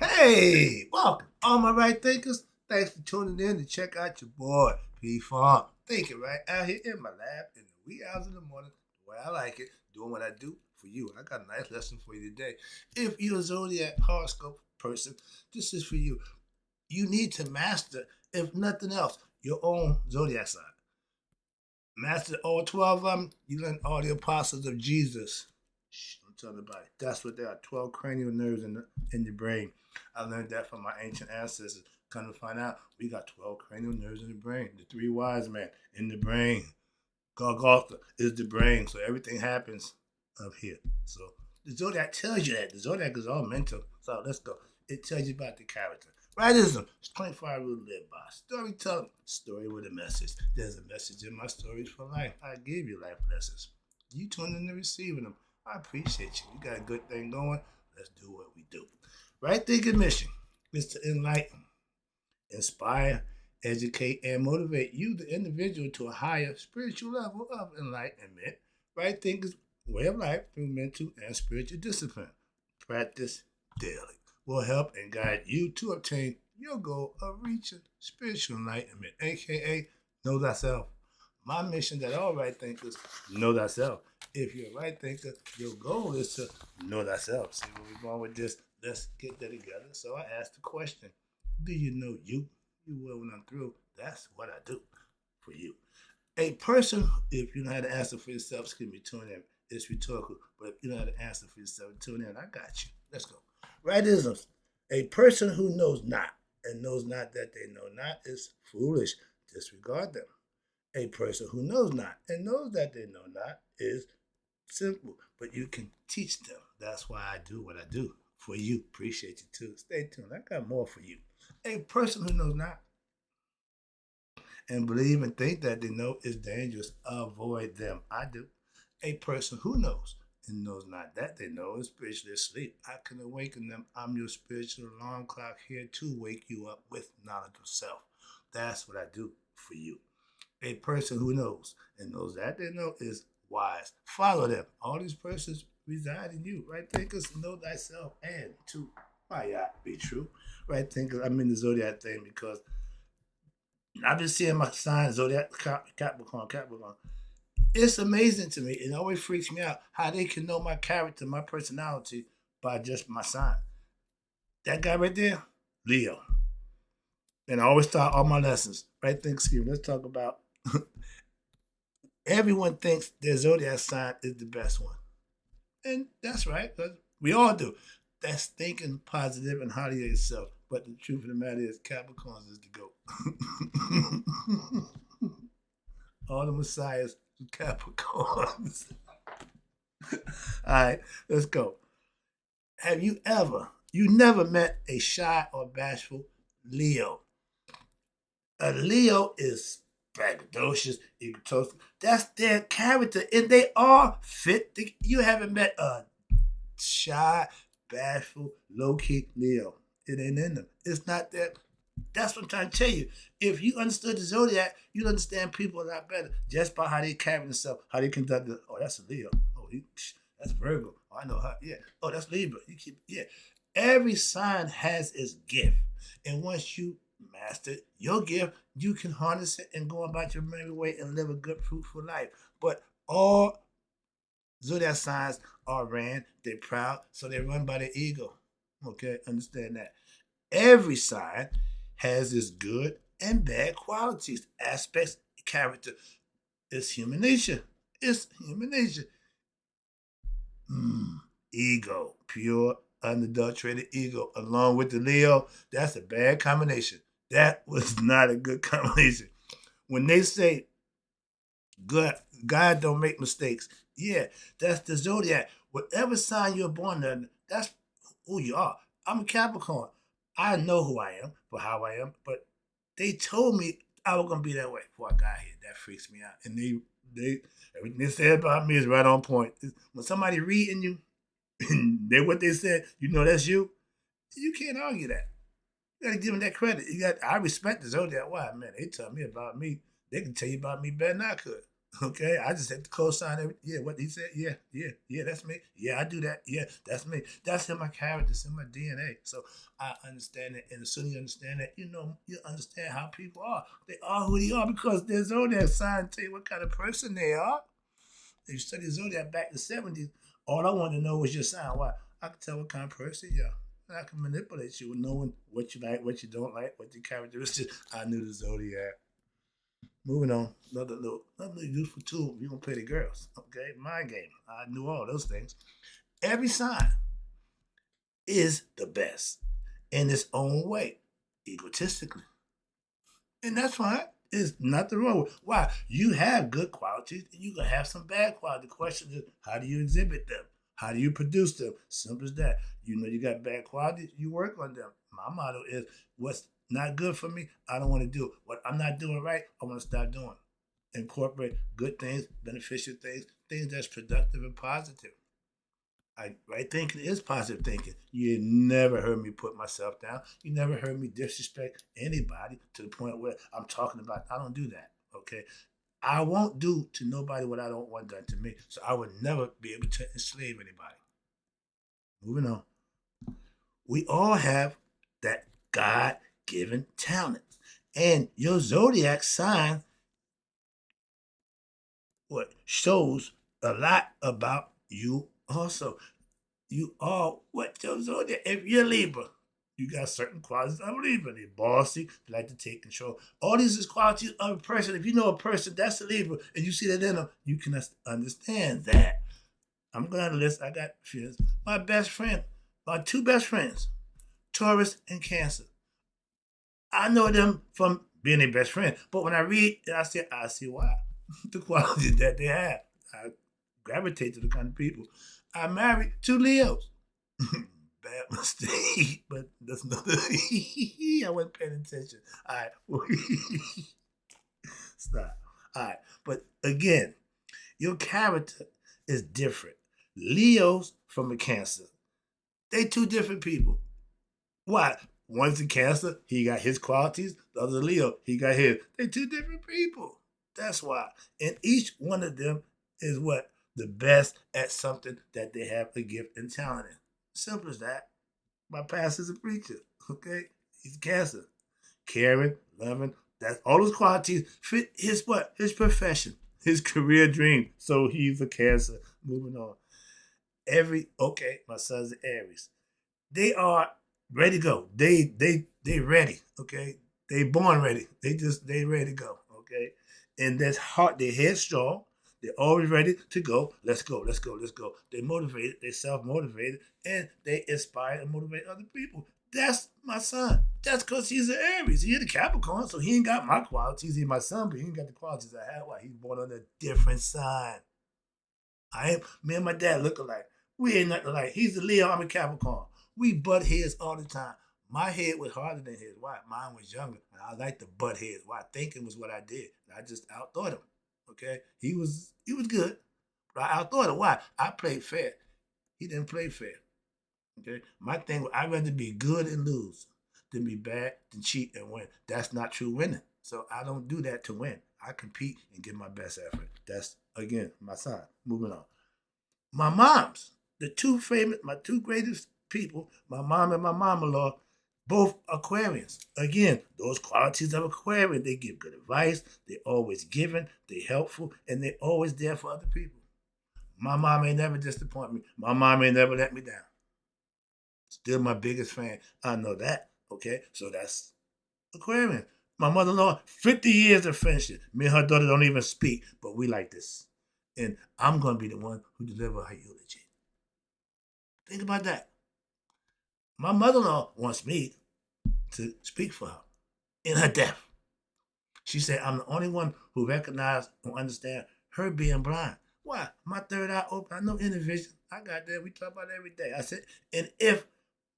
Hey, welcome, all my right thinkers. Thanks for tuning in to check out your boy, P Farm. Thinking right out here in my lab in the wee hours of the morning, the way I like it, doing what I do for you. And I got a nice lesson for you today. If you're a Zodiac horoscope person, this is for you. You need to master, if nothing else, your own Zodiac sign. Master all 12 of them, you learn all the apostles of Jesus. Shh, don't tell nobody. That's what they are, 12 cranial nerves in the brain. I learned that from my ancient ancestors. Come to find out, we got 12 cranial nerves in the brain. The three wise men in the brain. Golgotha is the brain, so everything happens up here. So the Zodiac tells you that. The Zodiac is all mental. So let's go. It tells you about the character. Rightism, it's 25 rules to live by. Storytelling, story with a message. There's a message in my stories for life. I give you life lessons. You tune in to receiving them. I appreciate you. You got a good thing going. Let's do what we do. Right thinking mission is to enlighten, inspire, educate, and motivate you, the individual, to a higher spiritual level of enlightenment. Right thinking's way of life through mental and spiritual discipline. Practice daily will help and guide you to obtain your goal of reaching spiritual enlightenment, aka know thyself. My mission that all right thinkers know thyself. If you're a right thinker, your goal is to know thyself. See where we're going with this? Let's get that together. So I asked the question, do you know you? You will when I'm through. That's what I do for you. A person, if you know how to answer for yourself, excuse me, tune in. It's rhetorical, but if you know how to answer for yourself, tune in. I got you. Let's go. Rightism. A person who knows not and knows not that they know not is foolish. Disregard them. A person who knows not and knows that they know not is simple, but you can teach them. That's why I do what I do for you. Appreciate you too. Stay tuned. I got more for you. A person who knows not and believe and think that they know is dangerous. Avoid them. I do. A person who knows and knows not that they know is spiritually asleep. I can awaken them. I'm your spiritual alarm clock here to wake you up with knowledge of self. That's what I do for you. A person who knows and knows that they know is wise. Follow them. All these persons reside in you. Right thinkers, know thyself and to my yacht be true. Right thinkers, I'm in the Zodiac thing because I've been seeing my sign Zodiac Capricorn. It's amazing to me. It always freaks me out how they can know my character, my personality by just my sign. That guy right there, Leo. And I always start all my lessons. Right Thanksgiving. Let's talk about everyone thinks their zodiac sign is the best one. And that's right, because we all do. That's thinking positive and highly of yourself. But the truth of the matter is Capricorns is the GOAT. All the messiahs Capricorns. All right, let's go. Have you never met a shy or bashful Leo? A Leo is braggadocious, egotistical. That's their character, and they all fit. You haven't met a shy, bashful, low key Leo. It ain't in them. It's not that. That's what I'm trying to tell you. If you understood the zodiac, you'd understand people a lot better just by how they carry themselves, how they conduct. Oh, that's a Leo. Oh, that's Virgo. Oh, I know how. Yeah. Oh, that's Libra. You keep. Yeah. Every sign has its gift, and once you master your gift, you can harness it and go about your merry way and live a good, fruitful life. But all zodiac signs are ran. They're proud, so they run by their ego. Okay, understand that. Every sign has its good and bad qualities, aspects, character. It's human nature. It's human nature. Ego, pure, unadulterated ego, along with the Leo. That's a bad combination. That was not a good combination. When they say God don't make mistakes, yeah, that's the zodiac. Whatever sign you're born in, that's who you are. I'm a Capricorn. I know who I am for how I am, but they told me I was gonna be that way before I got here. That freaks me out. And they everything they said about me is right on point. When somebody reading you, and they what they said, you know that's you. You can't argue that. You gotta give them that credit. I respect the zodiac. Why, man? They tell me about me. They can tell you about me better than I could. Okay, I just have to co-sign every. Yeah, what he said. Yeah, that's me. Yeah, I do that. Yeah, that's me. That's in my character. It's in my DNA. So I understand that, and as soon as you understand that, you understand how people are. They are who they are because their zodiac sign tell you what kind of person they are. If you study Zodiac back in the 70s, all I wanted to know was your sign. Why? I can tell what kind of person you are. And I can manipulate you with knowing what you like, what you don't like, what your characteristics. I knew the Zodiac. Moving on, another useful tool. You're gonna play the girls, okay? Mind game. I knew all those things. Every sign is the best in its own way, egotistically. And that's fine. There's nothing wrong with it. Why? You have good qualities and you can have some bad qualities. The question is, how do you exhibit them? How do you produce them? Simple as that. You know you got bad qualities, you work on them. My motto is what's not good for me, I don't want to do. What I'm not doing right, I want to stop doing. Incorporate good things, beneficial things, things that's productive and positive. Right thinking is positive thinking. You never heard me put myself down. You never heard me disrespect anybody to the point where I'm talking about. I don't do that. Okay, I won't do to nobody what I don't want done to me. So I would never be able to enslave anybody. Moving on. We all have that God-given talent, and your zodiac sign what shows a lot about you also. You are what your zodiac. If you're Libra, you got certain qualities of Libra. They're bossy, they like to take control. All these is qualities of a person. If you know a person that's a Libra and you see that in them, you can understand that. I'm going to list. I got friends. My best friend, my two best friends, Taurus and Cancer. I know them from being their best friend. But when I read, I see why. The qualities that they have. I gravitate to the kind of people. I married two Leos. Bad mistake, but that's another. I wasn't paying attention. All right. Stop. All right. But again, your character is different. Leos from a Cancer. They two different people. Why? One's a Cancer, he got his qualities. The other Leo, he got his. They're two different people. That's why. And each one of them is what? The best at something that they have a gift and talent in. Simple as that. My pastor's a preacher. Okay? He's Cancer. Caring, loving, that's all those qualities fit his what? His profession, his career dream. So he's a Cancer. Moving on. My son's an Aries. They are ready to go. They ready. Okay, they born ready. They ready to go. Okay, and that's hard. They're headstrong. They're always ready to go. Let's go. Let's go. Let's go. They're motivated. They're self motivated, and they inspire and motivate other people. That's my son. That's because he's an Aries. He's a Capricorn, so he ain't got my qualities. He's my son, but he ain't got the qualities I have. Why? He's born on a different sign. Me and my dad look alike. We ain't nothing alike. He's a Leo, I'm a Capricorn. We butt heads all the time. My head was harder than his. Why? Mine was younger. And I like to butt heads. Why? Thinking was what I did. And I just outthought him. Okay? He was good. But I outthought him. Why? I played fair. He didn't play fair. Okay? My thing was I'd rather be good and lose than be bad than cheat and win. That's not true winning. So I don't do that to win. I compete and give my best effort. That's again my sign. Moving on. My moms, my two greatest people, my mom and my mom-in-law, both Aquarians. Again, those qualities of Aquarian, they give good advice, they're always giving, they're helpful, and they're always there for other people. My mom ain't never disappointed me. My mom ain't never let me down. Still my biggest fan. I know that. Okay, so that's Aquarian. My mother-in-law, 50 years of friendship. Me and her daughter don't even speak, but we like this. And I'm going to be the one who deliver her eulogy. Think about that. My mother-in-law wants me to speak for her in her death. She said I'm the only one who recognize or understand her being blind. Why? My third eye open. I know inner vision. I got that. We talk about it every day. I said, and if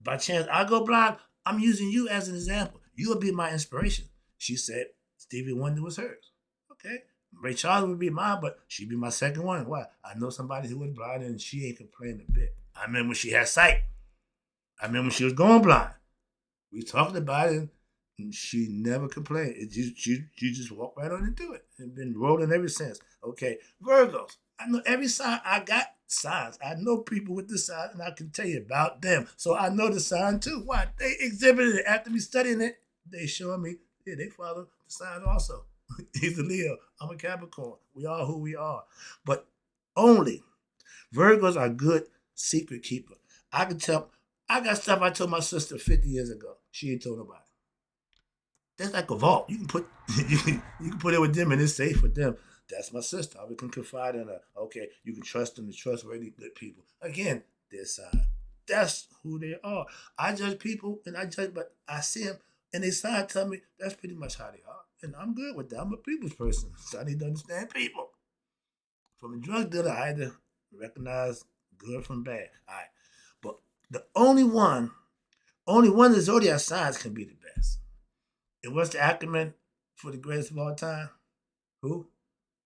by chance I go blind, I'm using you as an example. You'll be my inspiration. She said Stevie Wonder was hers. Okay. Ray Charles would be mine, but she'd be my second one. Why? I know somebody who was blind and she ain't complaining a bit. I remember when she had sight. I remember when she was going blind. We talked about it. And she never complained. She just walked right on into it and been rolling ever since. Okay, Virgos. I know every sign. I got signs. I know people with the sign, and I can tell you about them. So I know the sign too. Why? They exhibited it after me studying it. They showing me. Yeah, they follow the sign also. He's a Leo. I'm a Capricorn. We are who we are. But only Virgos are good secret keeper. I can tell. I got stuff I told my sister 50 years ago. She ain't told nobody. That's like a vault. You can put you can put it with them and it's safe with them. That's my sister. We can confide in her. Okay, you can trust them. To trustworthy, good people. Again, their side. That's who they are. I judge people and I judge, but I see them and they side tell me that's pretty much how they are, and I'm good with that. I'm a people's person, so I need to understand people. From a drug dealer, I had to recognize good from bad. All right, but the only one of the zodiac signs can be the best. And what's the acronym for the greatest of all time? Who?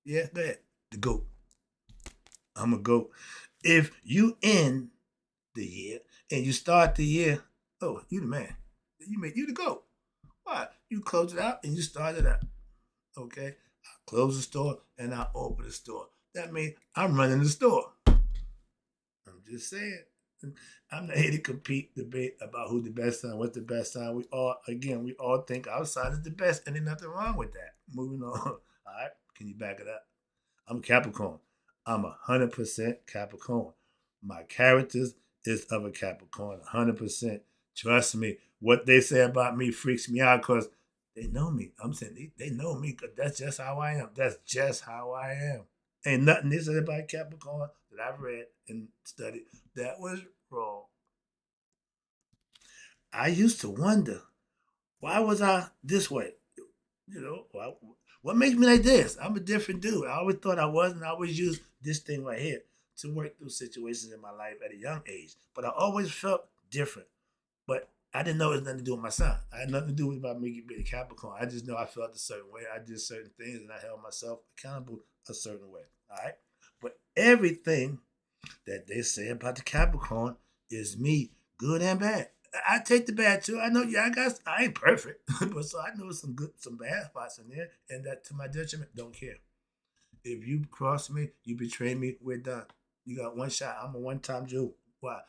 Yeah, go ahead. The GOAT. I'm a GOAT. If you end the year and you start the year, oh, you the man. You the GOAT. Why? You close it out and you start it out. Okay? I close the store and I open the store. That means I'm running the store. I'm just saying. I'm not here to compete, debate about who the best sign, what's the best sign. We all think our sign is the best, and there's nothing wrong with that. Moving on. All right, can you back it up? I'm Capricorn. I'm 100% Capricorn. My characters is of a Capricorn, 100%. Trust me, what they say about me freaks me out because they know me. I'm saying they know me because that's just how I am. That's just how I am. Ain't nothing they said about Capricorn that I've read and studied that was wrong. I used to wonder, why was I this way? What makes me like this? I'm a different dude. I always thought I was, and I always used this thing right here to work through situations in my life at a young age. But I always felt different. But I didn't know it was nothing to do with my son. I had nothing to do with about me being a Capricorn. I just know I felt a certain way. I did certain things, and I held myself accountable a certain way. All right? But everything that they say about the Capricorn is me, good and bad. I take the bad too. I know, yeah, I ain't perfect, but so I know some good, some bad spots in there, and that to my detriment, don't care. If you cross me, you betray me, we're done. You got one shot. I'm a one-time Jew. Why?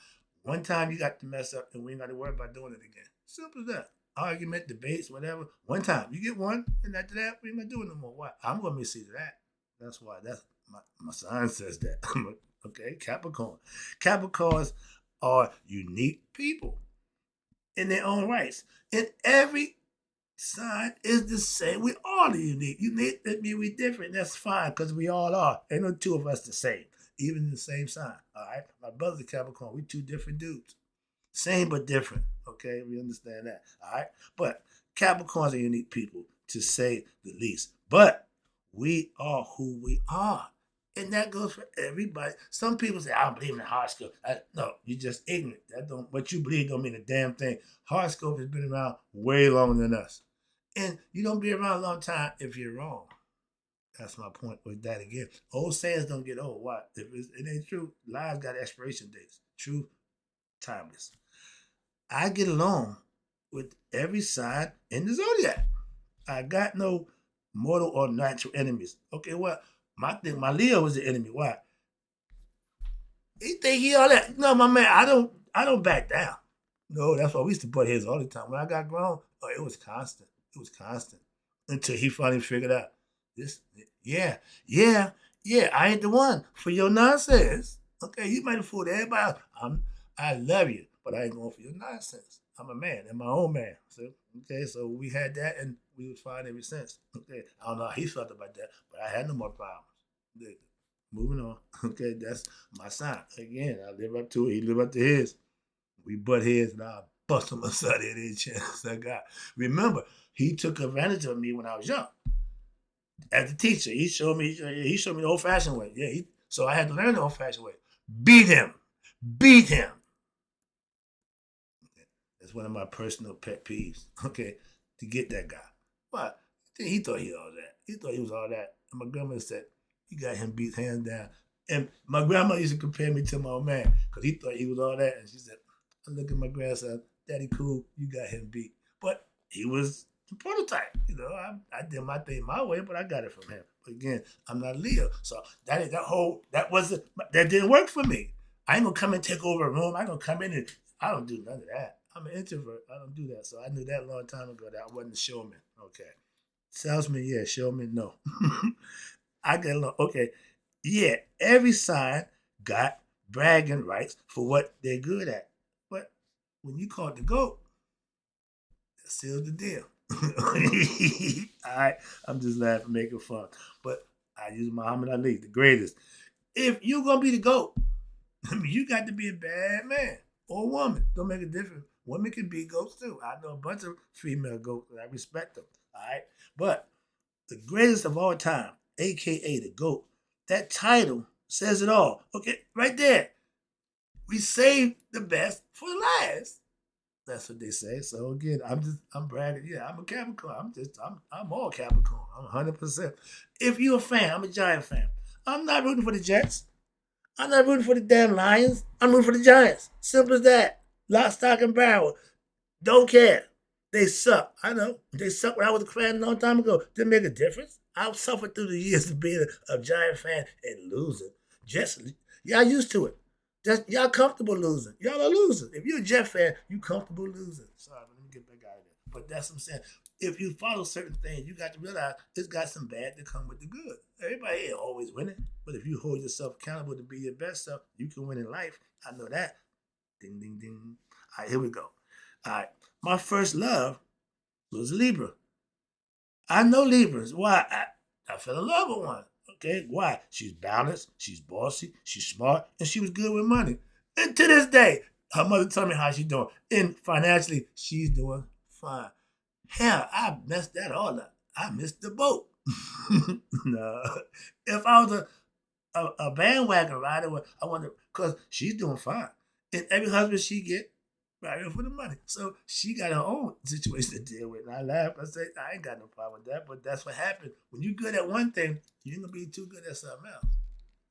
One time you got to mess up, and we ain't got to worry about doing it again. Simple as that. Argument, debates, whatever. One time you get one, and after that, we ain't gonna do it no more. Why? I'm gonna miss that. That's why. That's my sign says that. Okay, Capricorn. Capricorns are unique people in their own rights. And every sign is the same. We all are unique. Unique, that means we different. That's fine, because we all are. Ain't no two of us the same, even in the same sign. All right? My brother's a Capricorn. We two different dudes. Same but different. Okay? We understand that. All right? But Capricorns are unique people, to say the least. But we are who we are. And that goes for everybody. Some people say, I don't believe in horoscope. No, you're just ignorant. What you believe don't mean a damn thing. Horoscope has been around way longer than us. And you don't be around a long time if you're wrong. That's my point with that again. Old sayings don't get old. Why? If it ain't true, lies got expiration dates. True, timeless. I get along with every sign in the zodiac. I got no mortal or natural enemies. Okay, well, my Leo was the enemy. Why? He think he all that. No, my man, I don't back down. No, that's why we used to butt heads all the time. When I got grown, oh, it was constant. It was constant. Until he finally figured out this. Yeah, yeah, yeah. I ain't the one for your nonsense. Okay, you might have fooled everybody else. I love you, but I ain't going for your nonsense. I'm a man and my own man. So okay, so we had that and we was fine ever since. Okay, I don't know how he felt about that, but I had no more problems. Moving on. Okay, that's my sign. Again, I live up to it. He live up to his. We butt heads and I bust him aside any chance I got. Remember, he took advantage of me when I was young. As a teacher, he showed me the old fashioned way. Yeah, so I had to learn the old fashioned way. Beat him. Beat him. Okay. That's one of my personal pet peeves. Okay, to get that guy. But he thought he all that. He thought he was all that. And my grandmother said, you got him beat hands down. And my grandma used to compare me to my old man because he thought he was all that. And she said, I look at my grandson, Daddy cool, you got him beat. But he was the prototype. I did my thing my way, but I got it from him. But again, I'm not Leo, so that didn't work for me. I ain't gonna come and take over a room. I ain't gonna come in and I don't do none of that. I'm an introvert. I don't do that. So I knew that a long time ago that I wasn't a showman. Okay, salesman, yeah. Showman, no. I get along. Okay, yeah. Every sign got bragging rights for what they're good at, but when you call it the goat, that seals the deal. All right, I'm just laughing, making fun, but I use Muhammad Ali, the greatest. If you're gonna be the goat, I mean, you got to be a bad man or woman. Don't make a difference. Women can be goats too. I know a bunch of female goats, and I respect them. All right, but the greatest of all time, aka the GOAT, that title says it all. Okay, right there. We saved the best for last. That's what they say. So again, I'm bragging. Yeah, I'm a Capricorn. I'm all Capricorn. I'm 100%. If you're a fan, I'm a Giant fan. I'm not rooting for the Jets. I'm not rooting for the damn Lions. I'm rooting for the Giants. Simple as that. Lock, stock, and barrel. Don't care. They suck. I know. They suck when I was a fan a long time ago. Didn't make a difference. I've suffered through the years of being a Giant fan and losing. Just y'all used to it. Just y'all comfortable losing. Y'all are losing. If you're a Jet fan, you comfortable losing. Sorry, let me get back out of there. But that's what I'm saying. If you follow certain things, you got to realize it's got some bad to come with the good. Everybody ain't always winning. But if you hold yourself accountable to be your best self, you can win in life. I know that. Ding, ding, ding. All right, here we go. All right. My first love was Libra. I know Libras. Why? I fell in love with one. Okay, why? She's balanced, she's bossy, she's smart, and she was good with money. And to this day, her mother told me how she's doing. And financially, she's doing fine. Hell, I messed that all up. I missed the boat. No. If I was a bandwagon rider, I wonder, because she's doing fine. And every husband she get, right here for the money. So she got her own situation to deal with. And I laugh. I say, I ain't got no problem with that, but that's what happened. When you're good at one thing, you ain't gonna be too good at something else.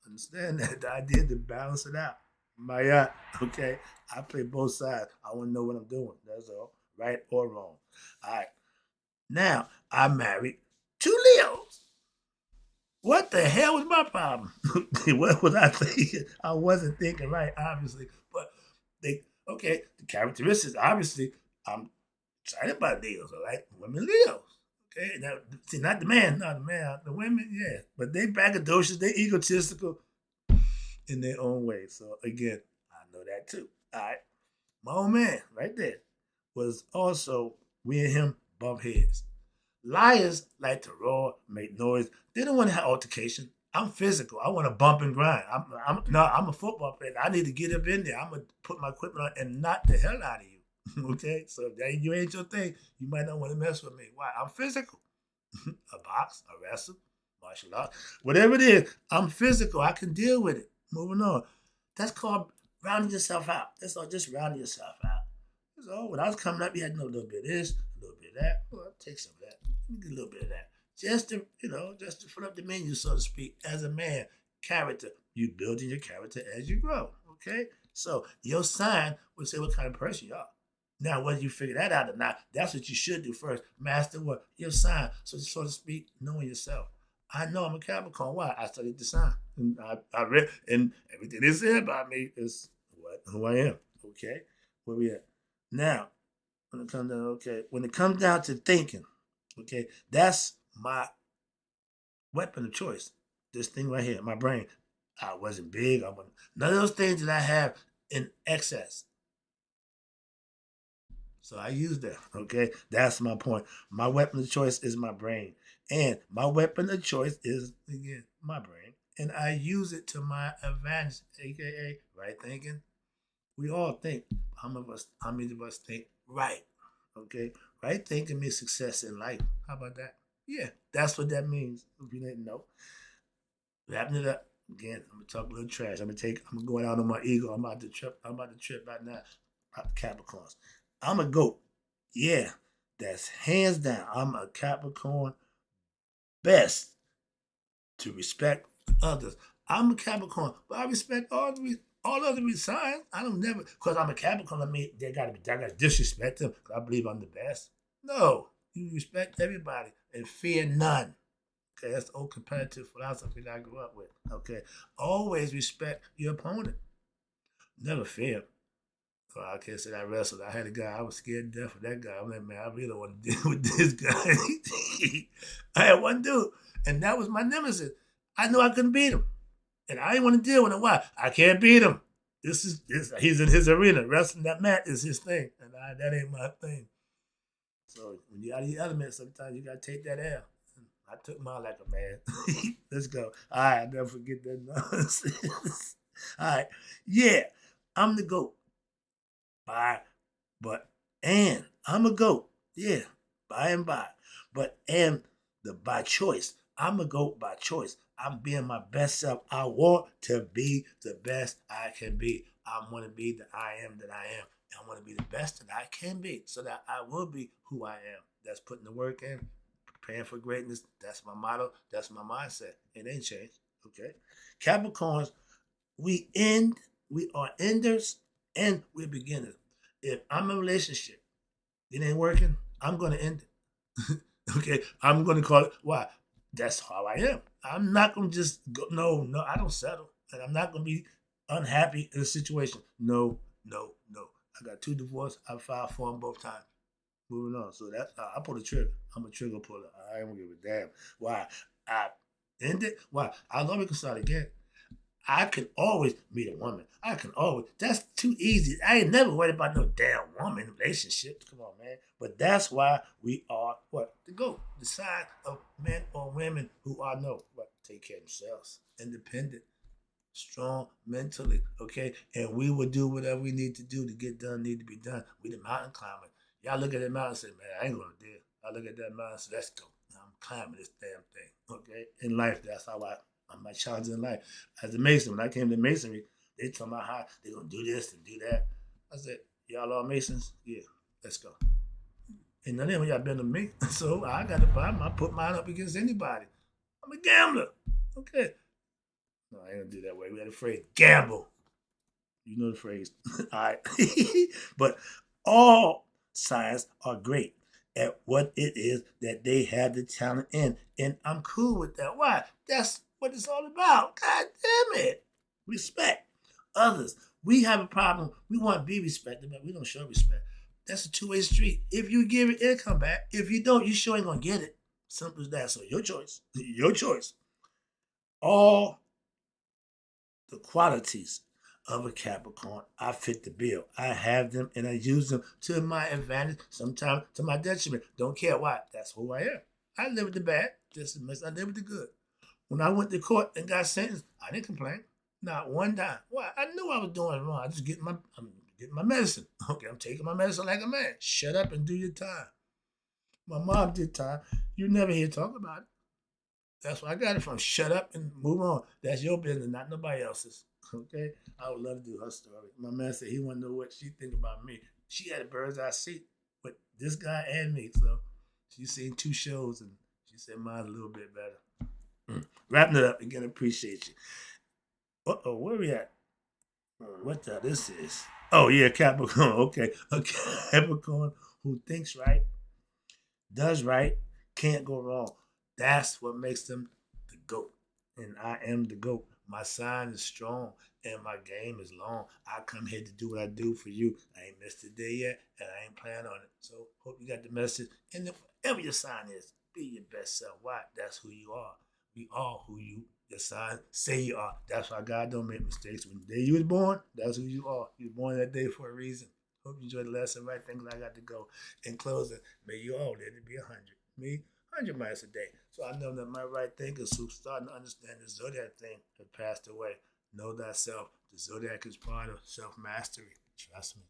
Understand that? The idea to balance it out. My yacht, okay? I play both sides. I wanna know what I'm doing. That's all. Right or wrong. All right. Now, I married two Leos. What the hell was my problem? What was I thinking? I wasn't thinking right, obviously. But the characteristics, obviously, I'm excited about Leos, all right? Women Leos. Okay. Now, see, not the man, the women, yeah. But they braggadocious, they egotistical in their own way. So again, I know that too. All right. My old man, right there, was also we and him bump heads. Liars like to roar, make noise. They don't want to have altercation. I'm physical. I want to bump and grind. I'm a football player. I need to get up in there. I'm gonna put my equipment on and knock the hell out of you. Okay, so if that you ain't your thing, you might not want to mess with me. Why? I'm physical. A box, a wrestle, martial arts, whatever it is. I'm physical. I can deal with it. Moving on. That's called rounding yourself out. That's all. Just rounding yourself out. So when I was coming up, you had to know a little bit of this, a little bit of that. Well, I'll take some of that. Get a little bit of that. Just to fill up the menu, so to speak, as a man. Character. You building your character as you grow. Okay? So your sign will say what kind of person you are. Now, whether you figure that out or not, that's what you should do first. Master what? Your sign. So to speak, knowing yourself. I know I'm a Capricorn. Why? I studied the sign. And I read, and everything they said about me is who I am. Okay? Where we at? Now, when it comes down to thinking, okay, that's my weapon of choice. This thing right here, my brain. I wasn't big. I wasn't none of those things that I have in excess. So I use that. Okay, that's my point. My weapon of choice is my brain, and my weapon of choice is again my brain, and I use it to my advantage, aka right thinking. We all think. How many of us think right? Okay, right thinking means success in life. How about that? Yeah, that's what that means. If you didn't know, wrapping it up again. I'm gonna talk a little trash. I'm going out on my ego. I'm about to trip. I'm about to trip right now. About the Capricorns. I'm a goat. Yeah, that's hands down. I'm a Capricorn. Best to respect others. I'm a Capricorn, but I respect all other signs. I don't never because I'm a Capricorn. I mean, I gotta disrespect them because I believe I'm the best. No, you respect everybody and fear none. Okay, that's the old competitive philosophy that I grew up with. Okay, always respect your opponent. Never fear. Well, I can't say I wrestled. I had a guy, I was scared to death of that guy. I'm like, man, I really don't want to deal with this guy. I had one dude, and that was my nemesis. I knew I couldn't beat him. And I didn't want to deal with him. Why? I can't beat him. He's in his arena. Wrestling that mat is his thing. And that ain't my thing. So when you're out of your element, sometimes you gotta take that L. I took mine like a man. Let's go. All right, I'll never forget that nonsense. All right. Yeah, I'm the GOAT. By but and I'm a GOAT. Yeah, by and by. But and the by choice. I'm a GOAT by choice. I'm being my best self. I want to be the best I can be. I want to be the I am that I am. I want to be the best that I can be so that I will be who I am. That's putting the work in, preparing for greatness. That's my motto. That's my mindset. It ain't changed. Okay. Capricorns, we are enders and we're beginners. If I'm in a relationship, it ain't working, I'm gonna end it. Okay. I'm gonna call it why? That's how I am. I'm not gonna just go, no, I don't settle. And I'm not gonna be unhappy in a situation. No, no, no. I got 2 divorces. I filed for them both times. Moving on. So that's I pull the trigger. I'm a trigger puller. I ain't gonna give a damn. Why? I end it. Why? I know we can start again. I can always meet a woman. I can always. That's too easy. I ain't never worried about no damn woman relationships. Come on, man. But that's why we are what to go. The side of men or women who are what take care of themselves, independent, strong mentally. Okay, and we will do whatever we need to do to get done. Need to be done. We the mountain climbers. Y'all look at that mountain and say, man, I ain't gonna do it. I look at that mountain and say, let's go. I'm climbing this damn thing. Okay, in life, that's how I'm my challenge in life. As a mason, when I came to masonry, they told me how they're gonna do this and do that. I said, y'all all masons? Yeah, let's go. And none of y'all been to me. So I got to buy I put mine up against anybody. I'm a gambler. Okay. No, I ain't gonna do that way. We had a phrase, gamble. You know the phrase. All right. But all signs are great at what it is that they have the talent in. And I'm cool with that. Why? That's what it's all about. God damn it. Respect others. We have a problem. We want to be respected, but we don't show respect. That's a two-way street. If you give it, it'll come back. If you don't, you sure ain't gonna get it. Simple as that. So your choice. Your choice. All the qualities of a Capricorn, I fit the bill. I have them and I use them to my advantage, sometimes to my detriment. Don't care why. That's who I am. I live with the bad just as much as I live with the good. When I went to court and got sentenced, I didn't complain. Not one time. Why? I knew I was doing wrong. I'm getting my medicine. Okay, I'm taking my medicine like a man. Shut up and do your time. My mom did time. You never hear talk about it. That's where I got it from. Shut up and move on. That's your business, not nobody else's. Okay? I would love to do her story. My man said he wanted to know what she think about me. She had a bird's eye seat with this guy and me. So she's seen 2 shows and she said mine's a little bit better. Wrapping it up. Again, appreciate you. Uh-oh, where we at? What the this is? Oh, yeah, Capricorn. Okay. A Capricorn who thinks right, does right, can't go wrong. That's what makes them the GOAT. And I am the GOAT. My sign is strong and my game is long. I come here to do what I do for you. I ain't missed a day yet and I ain't planning on it. So hope you got the message. And whatever your sign is, be your best self. Why? That's who you are. We are who your sign say you are. That's why God don't make mistakes. When the day you was born, that's who you are. You were born that day for a reason. Hope you enjoyed the lesson. Right, things I got to go. In closing, may you all let it be 100. Me, 100 miles a day. So I know that my right thinkers who starting to understand the Zodiac thing have passed away. Know thyself. The Zodiac is part of self-mastery. Trust me.